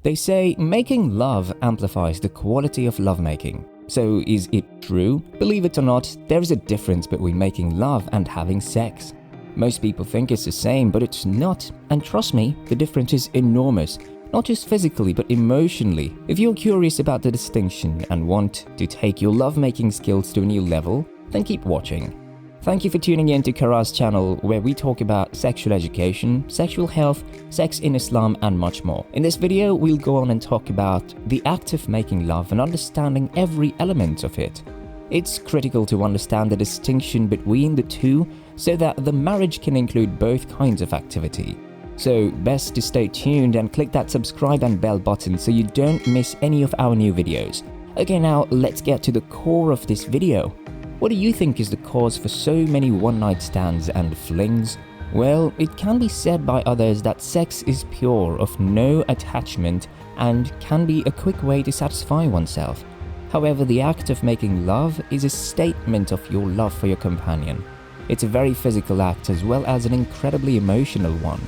They say making love amplifies the quality of lovemaking. So is it true? Believe it or not, there is a difference between making love and having sex. Most people think it's the same, but it's not. And trust me, the difference is enormous. Not just physically, but emotionally. If you're curious about the distinction and want to take your lovemaking skills to a new level, then keep watching. Thank you for tuning in to Karaz channel, where we talk about sexual education, sexual health, sex in Islam and much more. In this video, we'll go on and talk about the act of making love and understanding every element of it. It's critical to understand the distinction between the two so that the marriage can include both kinds of activity. So best to stay tuned and click that subscribe and bell button so you don't miss any of our new videos. Okay, now let's get to the core of this video. What do you think is the cause for so many one-night stands and flings? Well, it can be said by others that sex is pure, of no attachment, and can be a quick way to satisfy oneself. However, the act of making love is a statement of your love for your companion. It's a very physical act as well as an incredibly emotional one.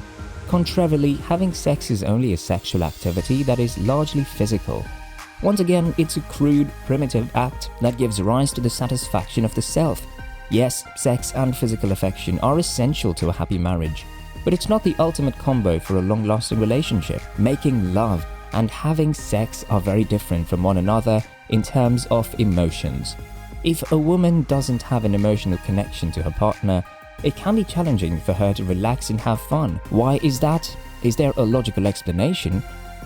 Contrarily, having sex is only a sexual activity that is largely physical. Once again, it's a crude, primitive act that gives rise to the satisfaction of the self. Yes, sex and physical affection are essential to a happy marriage, but it's not the ultimate combo for a long-lasting relationship. Making love and having sex are very different from one another in terms of emotions. If a woman doesn't have an emotional connection to her partner, it can be challenging for her to relax and have fun. Why is that? Is there a logical explanation?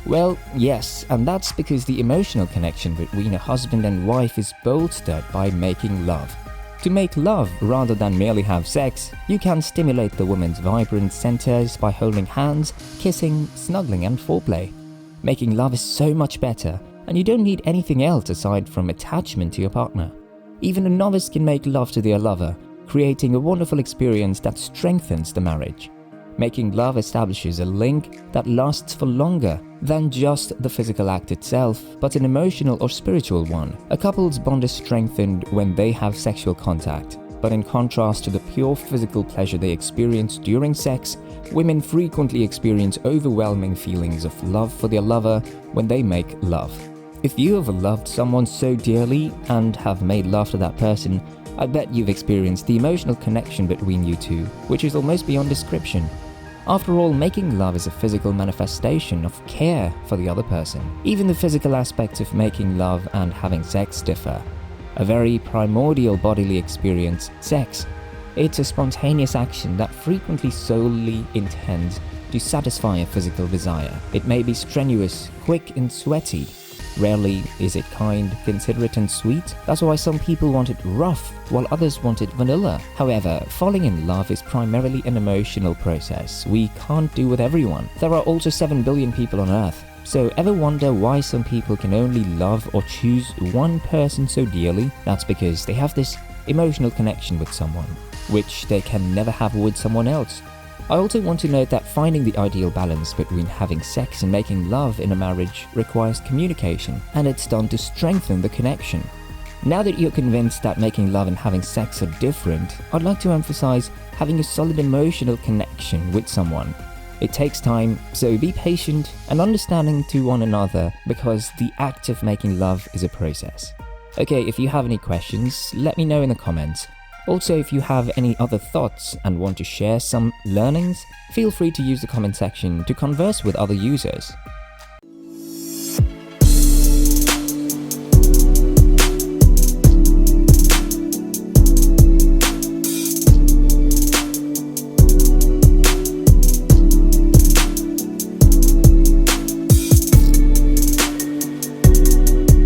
Well, yes, and that's because the emotional connection between a husband and wife is bolstered by making love. To make love rather than merely have sex, you can stimulate the woman's vibrant centers by holding hands, kissing, snuggling and foreplay. Making love is so much better, and you don't need anything else aside from attachment to your partner. Even a novice can make love to their lover, creating a wonderful experience that strengthens the marriage. Making love establishes a link that lasts for longer than just the physical act itself, but an emotional or spiritual one. A couple's bond is strengthened when they have sexual contact, but in contrast to the pure physical pleasure they experience during sex, women frequently experience overwhelming feelings of love for their lover when they make love. If you have loved someone so dearly and have made love to that person, I bet you've experienced the emotional connection between you two, which is almost beyond description. After all, making love is a physical manifestation of care for the other person. Even the physical aspects of making love and having sex differ. A very primordial bodily experience, sex. It's a spontaneous action that frequently solely intends to satisfy a physical desire. It may be strenuous, quick and sweaty. Rarely is it kind, considerate and sweet. That's why some people want it rough, while others want it vanilla. However, falling in love is primarily an emotional process we can't do with everyone. There are also 7 billion people on Earth. So ever wonder why some people can only love or choose one person so dearly? That's because they have this emotional connection with someone, which they can never have with someone else. I also want to note that finding the ideal balance between having sex and making love in a marriage requires communication, and it's done to strengthen the connection. Now that you're convinced that making love and having sex are different, I'd like to emphasize having a solid emotional connection with someone. It takes time, so be patient and understanding to one another because the act of making love is a process. Okay, if you have any questions, let me know in the comments. Also, if you have any other thoughts and want to share some learnings, feel free to use the comment section to converse with other users.